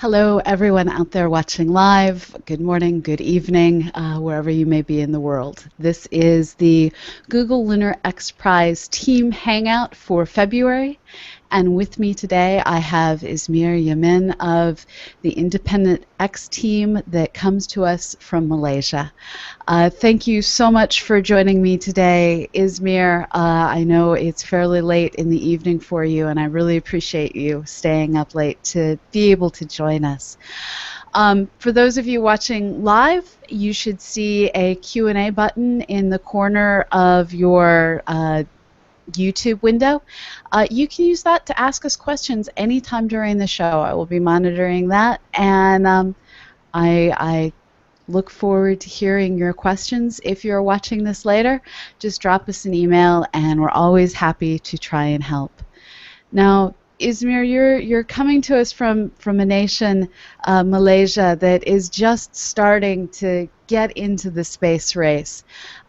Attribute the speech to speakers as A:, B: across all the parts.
A: Hello, everyone out there watching live. Good morning, good evening, wherever you may be in the world. This is the Google Lunar XPrize Team Hangout for February. And with me today, I have Ismir Yamin of the Independent X team that comes to us from Malaysia. Thank you so much for joining me today, Ismir. I know it's fairly late in the evening for you, and I really appreciate you staying up late to be able to join us. For those of you watching live, you should see a Q&A button in the corner of your YouTube window. You can use that to ask us questions anytime during the show. I will be monitoring that, and I look forward to hearing your questions. If you're watching this later, just drop us an email, and we're always happy to try and help. Now, Ismir, you're coming to us from a nation, Malaysia, that is just starting to get into the space race.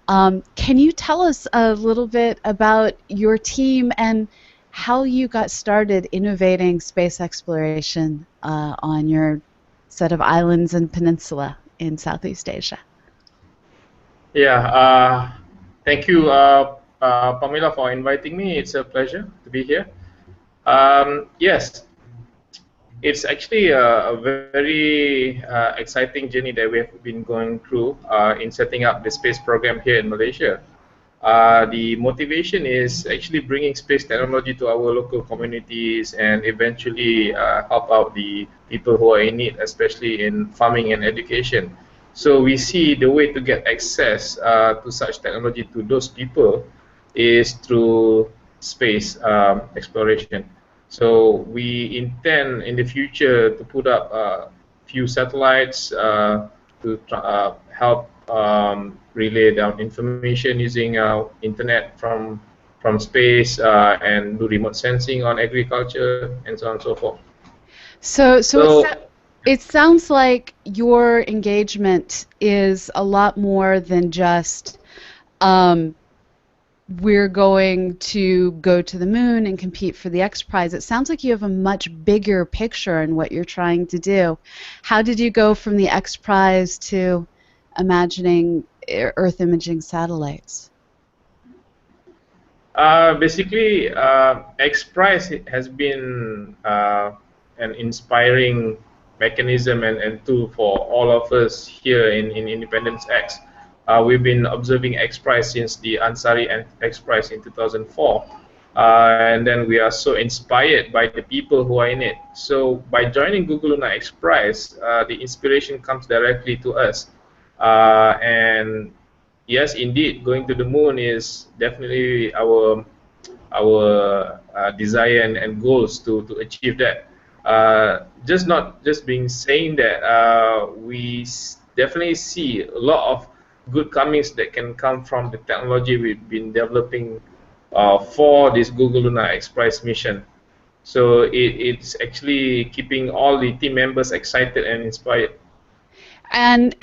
A: Can you tell us a little bit about your team and how you got started innovating space exploration on your set of islands and peninsula in Southeast Asia?
B: Yeah, thank you, Pamela, for inviting me. It's a pleasure to be here. Yes, it's actually a very exciting journey that we have been going through in setting up the space program here in Malaysia. The motivation is actually bringing space technology to our local communities and eventually help out the people who are in need, especially in farming and education. So we see the way to get access to such technology to those people is through space exploration. So we intend in the future to put up a few satellites to help relay down information using internet from space and do remote sensing on agriculture and so on and so forth.
A: So it sounds like your engagement is a lot more than just we're going to go to the moon and compete for the XPrize. It sounds like you have a much bigger picture in what you're trying to do. How did you go from the XPrize to imagining Earth imaging satellites?
B: Basically, XPrize has been an inspiring mechanism and tool for all of us here in Independence X. We've been observing XPrize since the Ansari XPrize in 2004. And then we are so inspired by the people who are in it. So by joining Google Lunar XPrize, the inspiration comes directly to us. And yes, indeed, going to the moon is definitely our desire and goals to achieve that. Not just being saying that, we definitely see a lot of good comings that can come from the technology we've been developing for this Google Lunar XPrize mission. So it's actually keeping all the team members excited and inspired.
A: And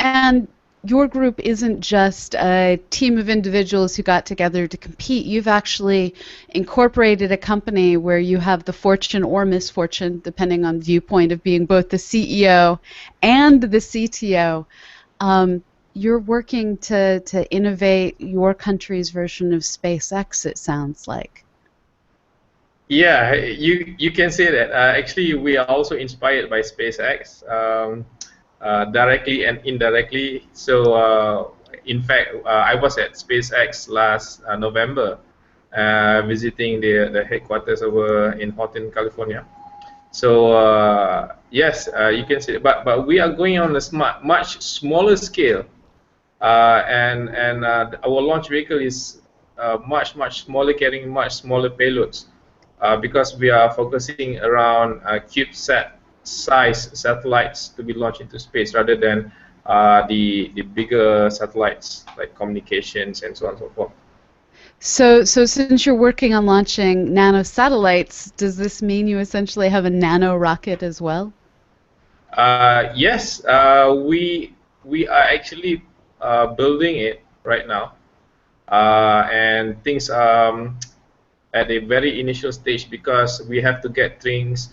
A: your group isn't just a team of individuals who got together to compete. You've actually incorporated a company where you have the fortune or misfortune, depending on viewpoint, of being both the CEO and the CTO. You're working to innovate your country's version of SpaceX, it sounds like.
B: Yeah, you can say that. Actually, we are also inspired by SpaceX. Directly and indirectly. So, in fact, I was at SpaceX last November, visiting the headquarters over in Horton, California. So, yes, you can say, but we are going on a much smaller scale, and our launch vehicle is much smaller, carrying much smaller payloads, because we are focusing around CubeSat size satellites to be launched into space rather than the bigger satellites like communications and so on and so forth.
A: So since you're working on launching nano satellites, does this mean you essentially have a nano rocket as well?
B: Yes, we are actually building it right now, and things at a very initial stage because we have to get things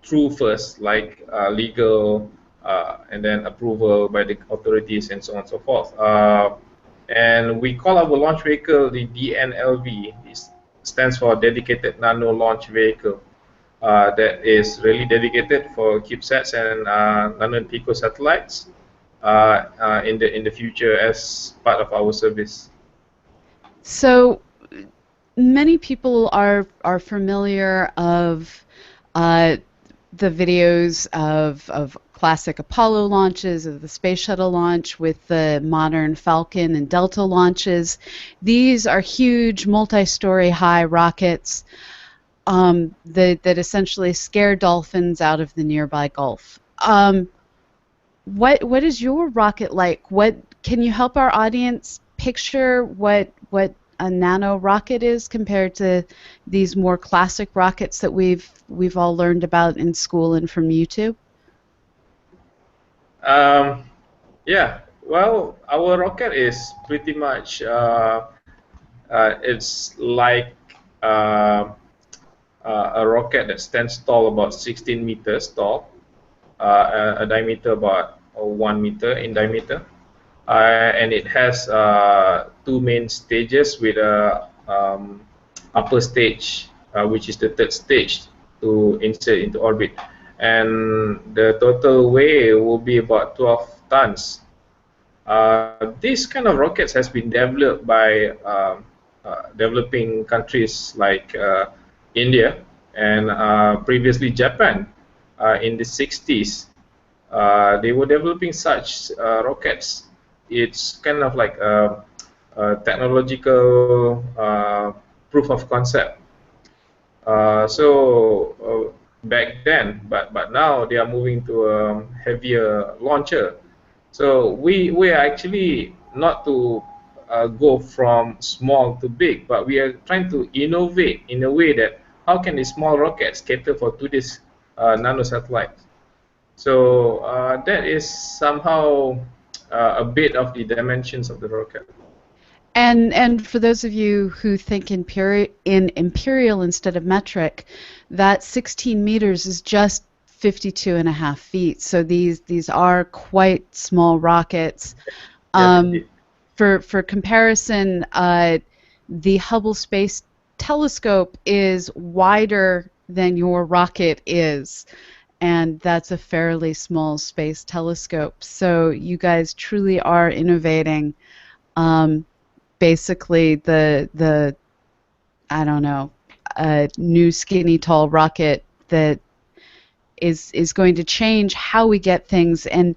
B: through first, like legal and then approval by the authorities and so on and so forth. And we call our launch vehicle the DNLV. It stands for Dedicated Nano Launch Vehicle. That is really dedicated for CubeSats and nano and pico satellites in the future as part of our service.
A: So many people are familiar of the videos of classic Apollo launches, of the space shuttle launch with the modern Falcon and Delta launches. These are huge multi-story high rockets that essentially scare dolphins out of the nearby Gulf. What is your rocket like? What can you help our audience picture what a nano rocket is compared to these more classic rockets that we've all learned about in school and from YouTube?
B: Yeah, well, our rocket is pretty much it's like a rocket that stands tall about 16 meters tall, a diameter about 1 meter in diameter, and it has two main stages with a upper stage, which is the third stage to insert into orbit, and the total weight will be about 12 tons. This kind of rockets has been developed by developing countries like India and previously Japan in the 60s. They were developing such rockets. It's kind of like a technological proof of concept. Back then, but now they are moving to a heavier launcher. So we are actually not to go from small to big, but we are trying to innovate in a way that how can these small rockets cater for today's nano satellites. So that is somehow a bit of the dimensions of the rocket.
A: And for those of you who think in imperial instead of metric, that 16 meters is just 52.5 feet. So these are quite small rockets.
B: Yes,
A: for comparison, the Hubble Space Telescope is wider than your rocket is, and that's a fairly small space telescope. So you guys truly are innovating. Basically, the I don't know, a new skinny tall rocket that is going to change how we get things. And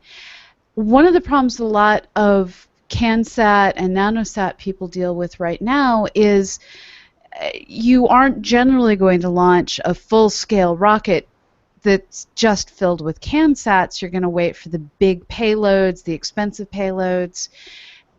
A: one of the problems a lot of CanSat and nanosat people deal with right now is you aren't generally going to launch a full-scale rocket that's just filled with CanSats. You're going to wait for the big payloads, the expensive payloads,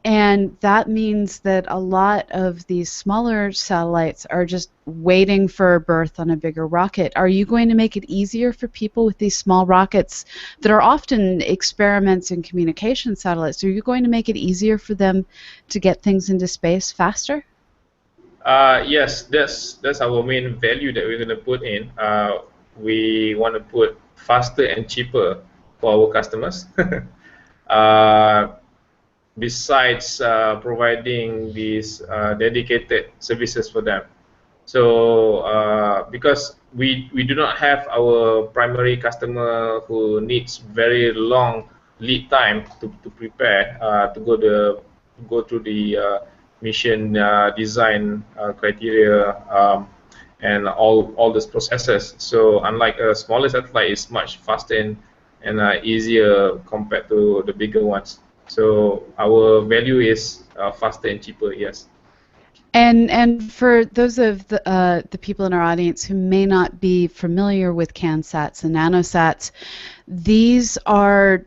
A: and that means that a lot of these smaller satellites are just waiting for a berth on a bigger rocket. Are you going to make it easier for people with these small rockets that are often experiments in communication satellites? Are you going to make it easier for them to get things into space faster?
B: Yes, that's our main value that we're going to put in. We want to put faster and cheaper for our customers. Besides providing these dedicated services for them. So because we do not have our primary customer who needs very long lead time to prepare to go through the mission design criteria and all these processes. So unlike a smaller satellite, it's much faster and easier compared to the bigger ones. So our value is faster and cheaper, yes.
A: And for those of the people in our audience who may not be familiar with CanSats and nanosats, these are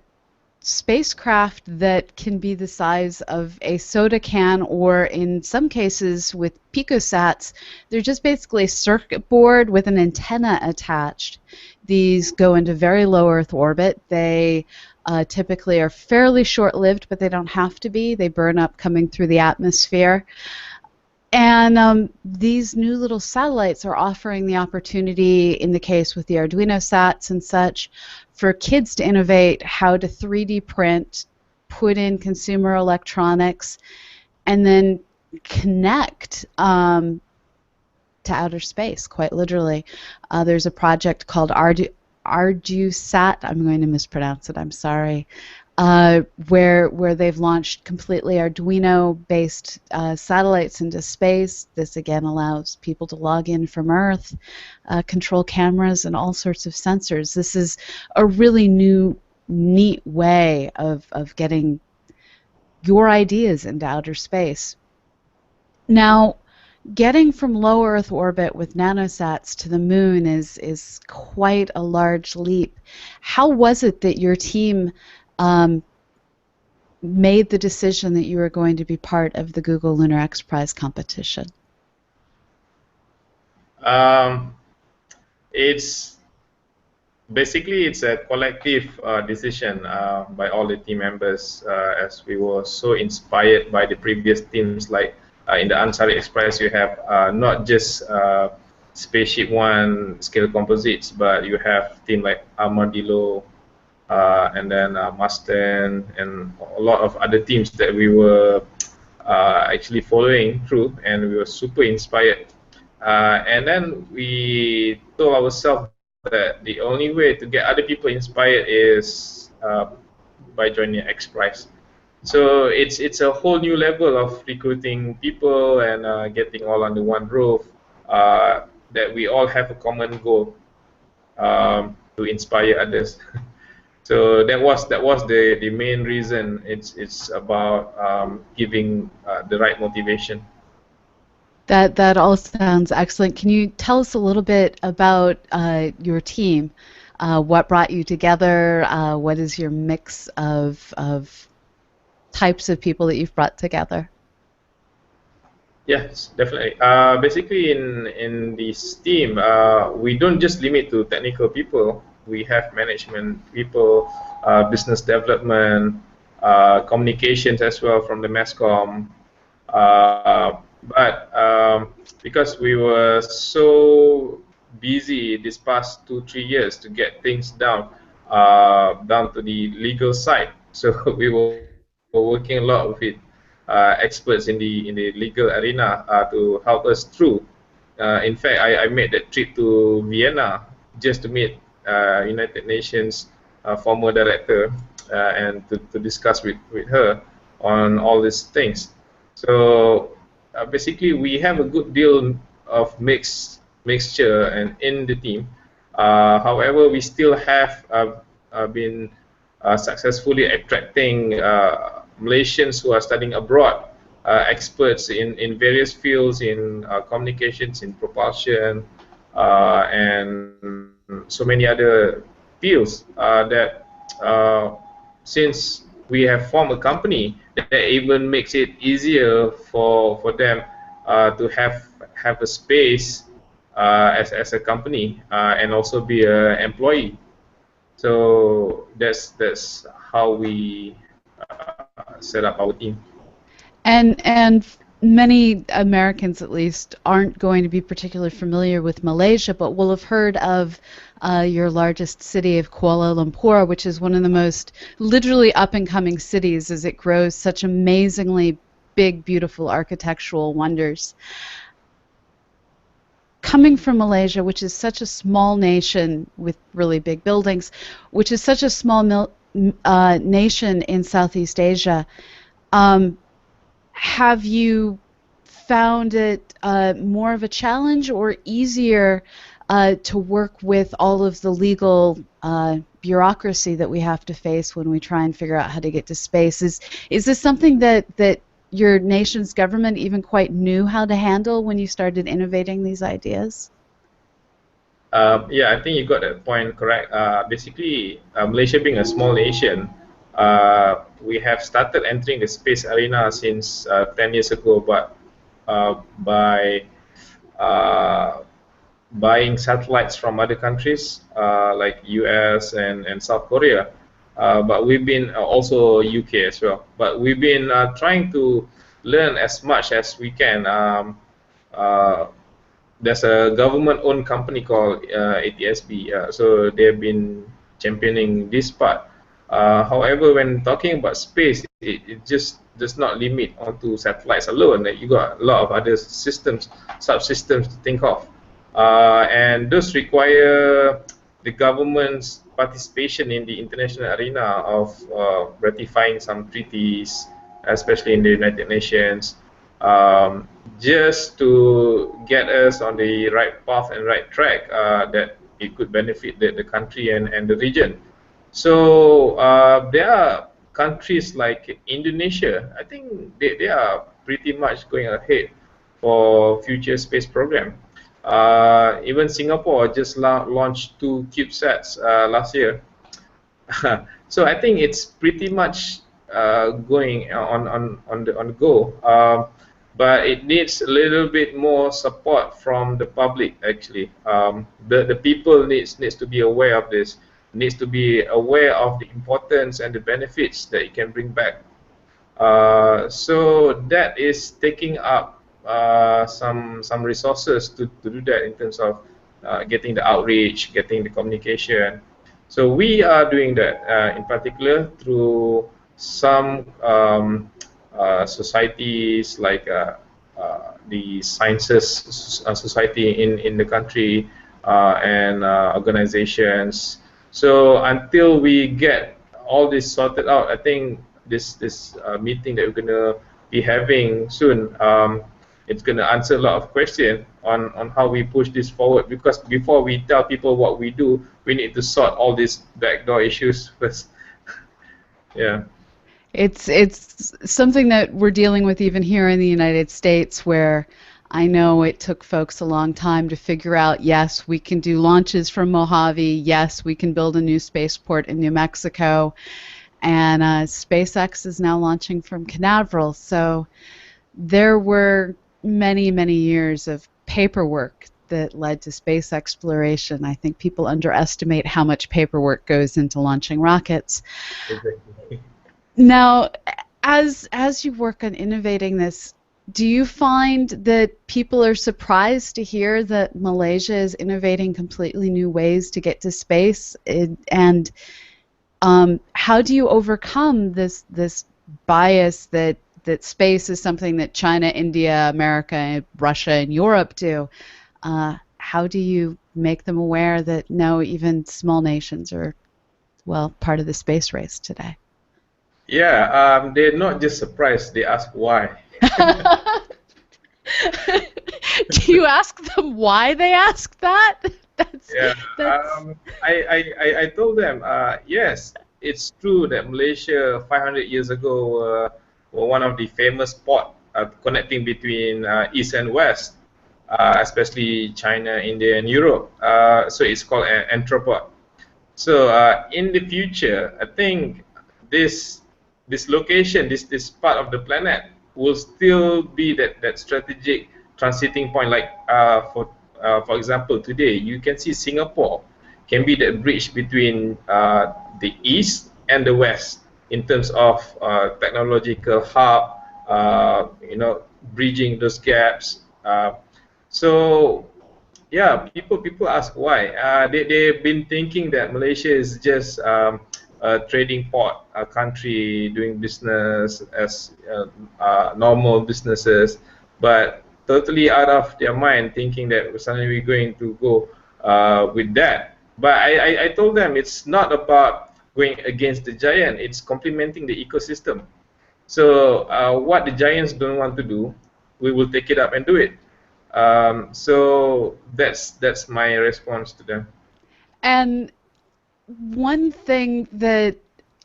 A: spacecraft that can be the size of a soda can, or in some cases with picosats, they're just basically a circuit board with an antenna attached. These go into very low Earth orbit. They typically are fairly short-lived, but they don't have to be. They burn up coming through the atmosphere. And these new little satellites are offering the opportunity, in the case with the Arduino SATs and such, for kids to innovate how to 3D print, put in consumer electronics, and then connect to outer space, quite literally. There's a project called ArduSat. I'm going to mispronounce it. I'm sorry. Where they've launched completely Arduino-based satellites into space. This again allows people to log in from Earth, control cameras, and all sorts of sensors. This is a really new, neat way of getting your ideas into outer space. Now, getting from low Earth orbit with nanosats to the moon is quite a large leap. How was it that your team made the decision that you were going to be part of the Google Lunar XPrize competition?
B: It's basically it's a collective decision by all the team members, as we were so inspired by the previous teams. Like in the Ansari XPrize, you have not just Spaceship One scale composites, but you have team like Armadillo, and then Mustang, and a lot of other teams that we were actually following through, and we were super inspired. And then we told ourselves that the only way to get other people inspired is by joining XPrize. So it's a whole new level of recruiting people and getting all under one roof, that we all have a common goal, to inspire others. So that was the main reason. It's about giving the right motivation.
A: That all sounds excellent. Can you tell us a little bit about your team? What brought you together? What is your mix of types of people that you've brought together?
B: Yes, definitely. Basically, in this team, we don't just limit to technical people. We have management people, business development, communications as well from the masscom. But because we were so busy this past 2-3 years to get things down to the legal side, so we were working a lot with experts in the legal arena to help us through. In fact, I made that trip to Vienna just to meet United Nations former director, and to discuss with her on all these things. So basically, we have a good deal of mixture and in the team. However, we still have been successfully attracting Malaysians who are studying abroad, experts in various fields, in communications, in propulsion, and so many other fields, that since we have formed a company, that even makes it easier for them to have a space as a company, and also be an employee. So that's how we set up our team.
A: And many Americans, at least, aren't going to be particularly familiar with Malaysia, but will have heard of your largest city of Kuala Lumpur, which is one of the most literally up-and-coming cities as it grows such amazingly big, beautiful architectural wonders. Coming from Malaysia, which is such a small nation with really big buildings, which is such a small nation in Southeast Asia, have you found it more of a challenge or easier to work with all of the legal bureaucracy that we have to face when we try and figure out how to get to space? Is this something that your nation's government even quite knew how to handle when you started innovating these ideas?
B: Yeah, I think you got that point correct. Basically, Malaysia being a small nation, we have started entering the space arena since 10 years ago, but by buying satellites from other countries like US and South Korea, but we've been also UK as well. But we've been trying to learn as much as we can. Uh, there's a government-owned company called ATSB, so they've been championing this part. However, when talking about space, it just does not limit onto satellites alone. You got a lot of other systems, subsystems to think of, and those require the government's participation in the international arena of ratifying some treaties, especially in the United Nations, um, just to get us on the right path and right track, that it could benefit the country and the region. So there are countries like Indonesia. I think they are pretty much going ahead for future space program. Even Singapore just launched 2 CubeSats last year. So I think it's pretty much going on the go, but it needs a little bit more support from the public. Actually, the people needs to be aware of this, needs to be aware of the importance and the benefits that it can bring back. So that is taking up some resources to do that in terms of getting the outreach, getting the communication. So we are doing that in particular through some societies like the Sciences Society in the country, and organizations. So until we get all this sorted out, I think this meeting that we're gonna be having soon, it's gonna answer a lot of questions on how we push this forward. Because before we tell people what we do, we need to sort all these backdoor issues first. Yeah.
A: It's something that we're dealing with even here in the United States, where I know it took folks a long time to figure out, yes, we can do launches from Mojave, yes, we can build a new spaceport in New Mexico, and SpaceX is now launching from Canaveral. So there were many, many years of paperwork that led to space exploration. I think people underestimate how much paperwork goes into launching rockets.
B: Exactly.
A: Now, as you work on innovating this, do you find that people are surprised to hear that Malaysia is innovating completely new ways to get to space? And how do you overcome this bias that space is something that China, India, America, Russia, and Europe do? How do you make them aware that no, even small nations are, well, part of the space race today?
B: Yeah, they're not just surprised, they ask why.
A: Do you ask them why they ask that?
B: Yeah,
A: That's
B: I told them, yes, it's true that Malaysia 500 years ago were one of the famous port connecting between East and West, especially China, India, and Europe. So it's called an entrepot. So in the future, I think this location, this part of the planet will still be that strategic transiting point. Like for example, today you can see Singapore can be the bridge between the East and the West in terms of technological hub, bridging those gaps. So yeah, people ask why. They've been thinking that Malaysia is just a trading port, a country doing business as normal businesses, but totally out of their mind, thinking that suddenly we're going to go with that. But I told them it's not about going against the giant; it's complementing the ecosystem. So what the giants don't want to do, we will take it up and do it. So that's my response to them.
A: and one thing that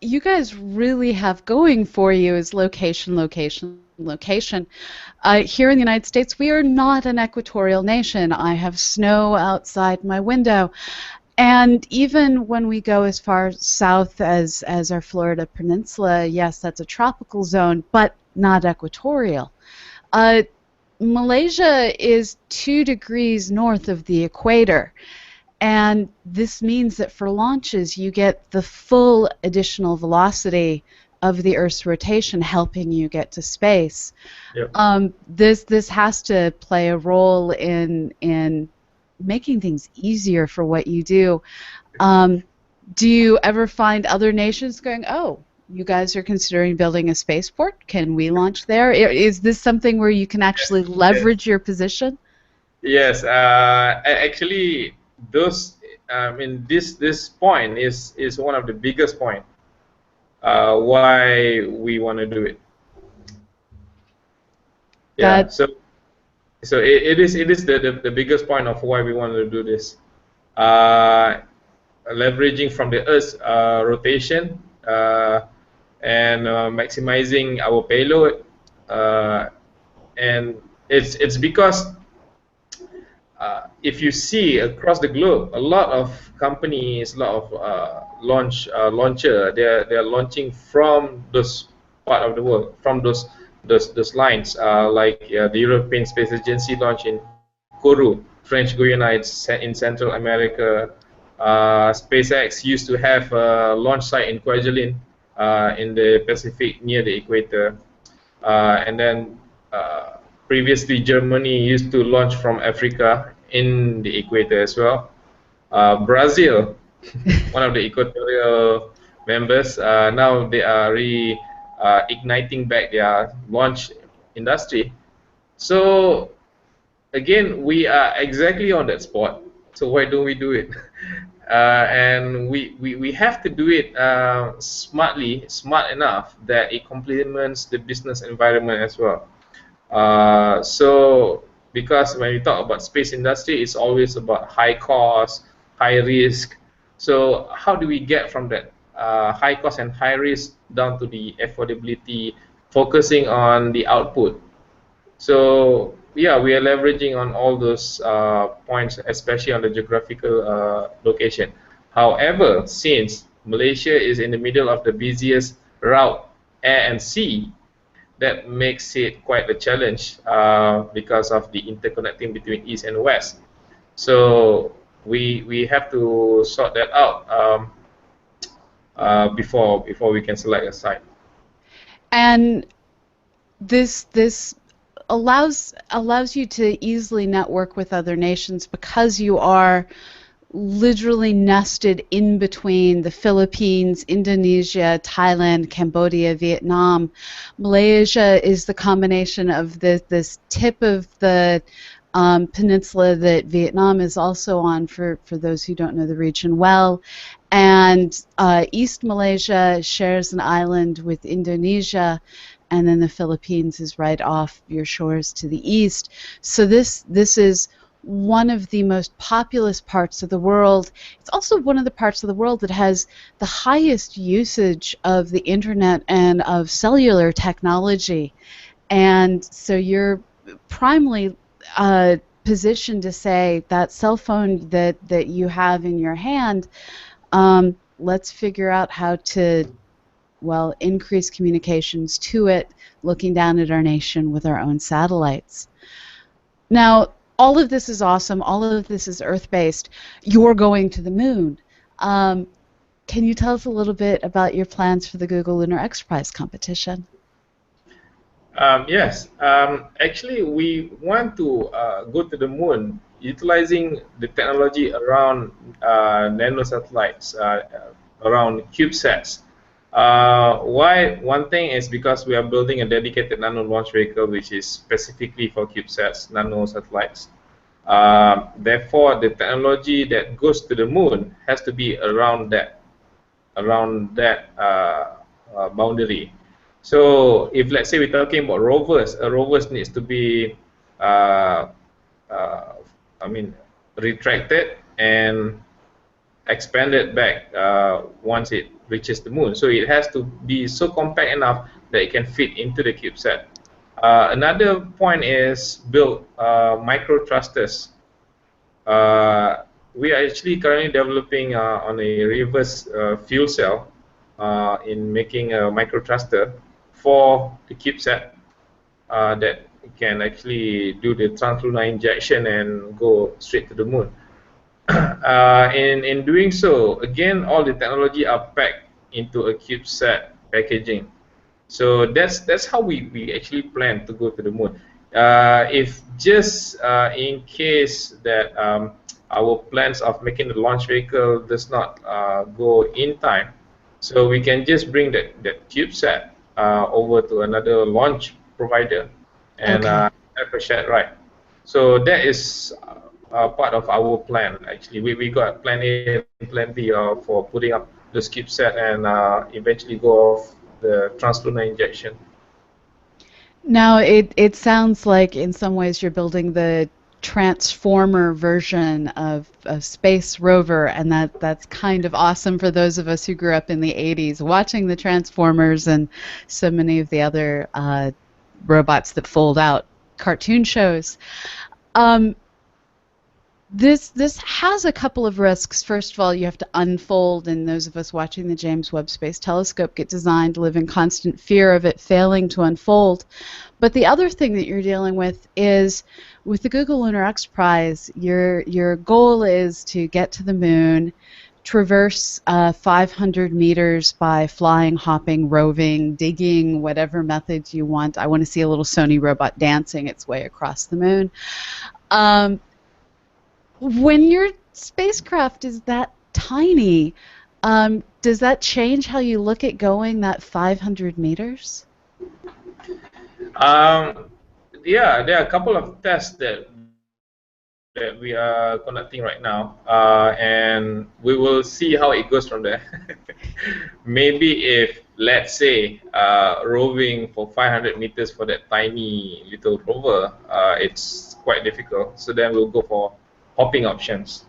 A: you guys really have going for you is location, location, location. Here in the United States, we are not an equatorial nation. I have snow outside my window. And even when we go as far south as our Florida peninsula, yes, that's a tropical zone, but not equatorial. Uh, Malaysia is 2 degrees north of the equator. And this means that for launches, you get the full additional velocity of the Earth's rotation helping you get to space.
B: Yep.
A: This has to play a role in making things easier for what you do. Do you ever find other nations going, oh, you guys are considering building a spaceport? Can we launch there? Is this something where you can actually leverage your position?
B: Yes, actually, those I mean this point is one of the biggest point why we want to do it. Yeah,
A: That
B: so it is the biggest point of why we want to do this. Uh, Leveraging from the Earth's rotation and maximizing our payload, and it's because if you see across the globe, a lot of companies, a lot of launcher, they're launching from those part of the world, from those lines, like the European Space Agency launch in Kourou, French Guiana, it's in Central America. SpaceX used to have a launch site in Kwajalein in the Pacific near the equator, and then previously Germany used to launch from Africa in the equator as well. Brazil, one of the equatorial members, now they are igniting back their launch industry. So again, we are exactly on that spot. So why don't we do it? And we have to do it smartly, smart enough that it complements the business environment as well. So because when we talk about space industry, it's always about high cost, high risk. So how do we get from that high cost and high risk down to the affordability, focusing on the output? So yeah, we are leveraging on all those points, especially on the geographical location. However, since Malaysia is in the middle of the busiest route, air and sea, that makes it quite a challenge because of the interconnecting between east and west. So we have to sort that out before we can select a site.
A: and this allows you to easily network with other nations because you are literally nested in between the Philippines, Indonesia, Thailand, Cambodia, Vietnam. Malaysia is the combination of this tip of the peninsula that Vietnam is also on, for those who don't know the region well. And East Malaysia shares an island with Indonesia, and then the Philippines is right off your shores to the east. So this is one of the most populous parts of the world. It's also one of the parts of the world that has the highest usage of the internet and of cellular technology. And so you're primarily positioned to say that cell phone that you have in your hand, let's figure out how to, well, increase communications to it, looking down at our nation with our own satellites. Now, all of this is awesome. All of this is Earth-based. You're going to the moon. Can you tell us a little bit about your plans for the Google Lunar XPrize competition?
B: Yes. Actually, we want to go to the moon utilizing the technology around nano satellites, around CubeSats. Why? One thing is because we are building a dedicated nano launch vehicle which is specifically for CubeSats, nano satellites. Therefore, the technology that goes to the moon has to be around that boundary. So, if let's say we're talking about rovers, a rovers needs to be, retracted and expanded back once it reaches the moon. So it has to be so compact enough that it can fit into the CubeSat. Another point is build micro thrusters. We are actually currently developing on a reverse fuel cell in making a micro thruster for the CubeSat that can actually do the translunar injection and go straight to the moon. In doing so, again, all the technology are packed into a CubeSat packaging. So that's how we actually plan to go to the moon. If just in case that our plans of making the launch vehicle does not go in time, so we can just bring that CubeSat over to another launch provider and
A: Okay.
B: have a shared ride. So that is part of our plan. Actually, we got plan A and plan B for putting up the CubeSat and eventually go off the translunar injection.
A: Now, it sounds like in some ways you're building the transformer version of Space Rover, and that's kind of awesome for those of us who grew up in the 80s, watching the Transformers and so many of the other robots that fold out cartoon shows. Um, this has a couple of risks. First of all, you have to unfold, and those of us watching the James Webb Space Telescope get designed to live in constant fear of it failing to unfold. But the other thing that you're dealing with is with the Google Lunar X Prize, your goal is to get to the moon, traverse 500 meters by flying, hopping, roving, digging, whatever methods you want. I want to see a little Sony robot dancing its way across the moon. Um, when your spacecraft is that tiny, does that change how you look at going that 500 meters?
B: Um, yeah, there are a couple of tests that we are conducting right now, and we will see how it goes from there. Maybe if, let's say, roving for 500 meters for that tiny little rover, it's quite difficult. So then we'll go for hopping options.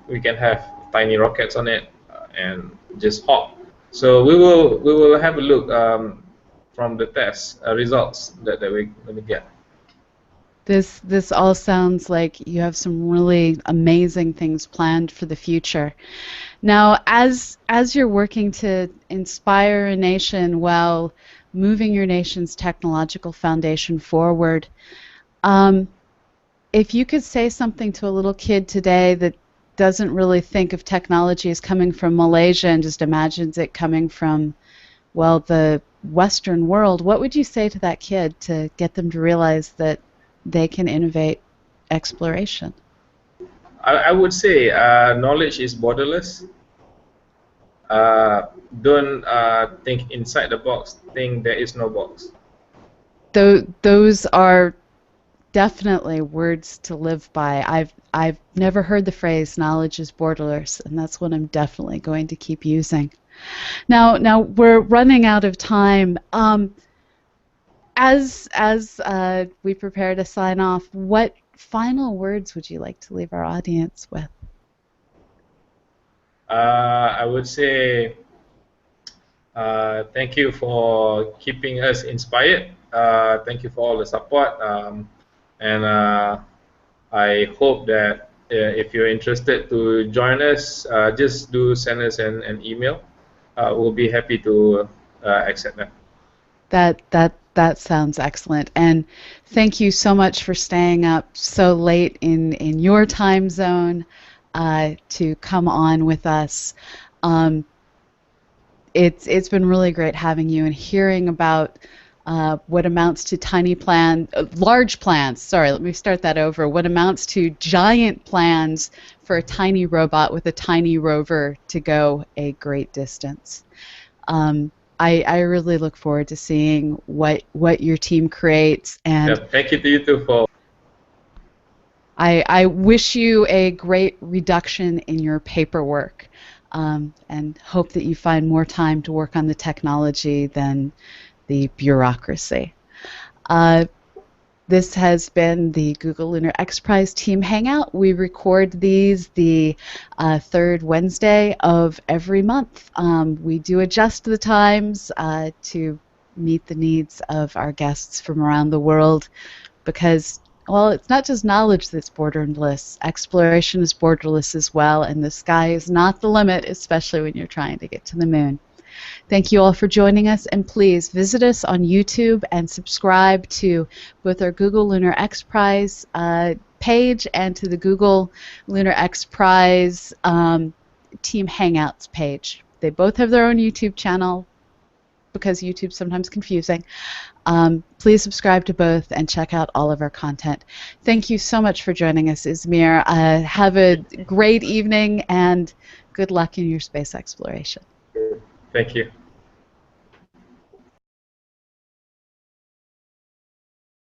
B: We can have tiny rockets on it and just hop. So we will have a look from the test results that we're going to get.
A: This all sounds like you have some really amazing things planned for the future. Now, as you're working to inspire a nation while moving your nation's technological foundation forward, if you could say something to a little kid today that doesn't really think of technology as coming from Malaysia and just imagines it coming from, well, the Western world, what would you say to that kid to get them to realize that they can innovate exploration?
B: I would say knowledge is borderless. Uh, don't think inside the box. Think there is no box.
A: Those are definitely words to live by. I've never heard the phrase knowledge is borderless, and that's what I'm definitely going to keep using. Now we're running out of time. As we prepare to sign off, what final words would you like to leave our audience with?
B: I would say thank you for keeping us inspired. Thank you for all the support. And I hope that if you're interested to join us, just do send us an email. We'll be happy to accept that.
A: That sounds excellent. And thank you so much for staying up so late in your time zone to come on with us. It's been really great having you and hearing about what amounts to large plans. Sorry, let me start that over. What amounts to giant plans for a tiny robot with a tiny rover to go a great distance. I really look forward to seeing what your team creates, and
B: Thank you to you too for.
A: I wish you a great reduction in your paperwork, and hope that you find more time to work on the technology than the bureaucracy. This has been the Google Lunar XPrize Team Hangout. We record these the third Wednesday of every month. We do adjust the times to meet the needs of our guests from around the world because, well, it's not just knowledge that's borderless. Exploration is borderless as well, and the sky is not the limit, especially when you're trying to get to the moon. Thank you all for joining us, and please visit us on YouTube and subscribe to both our Google Lunar X Prize page and to the Google Lunar X Prize Team Hangouts page. They both have their own YouTube channel. because YouTube's sometimes confusing. Please subscribe to both and check out all of our content. Thank you so much for joining us, Izmir. Have a great evening and good luck in your space exploration.
B: Thank you.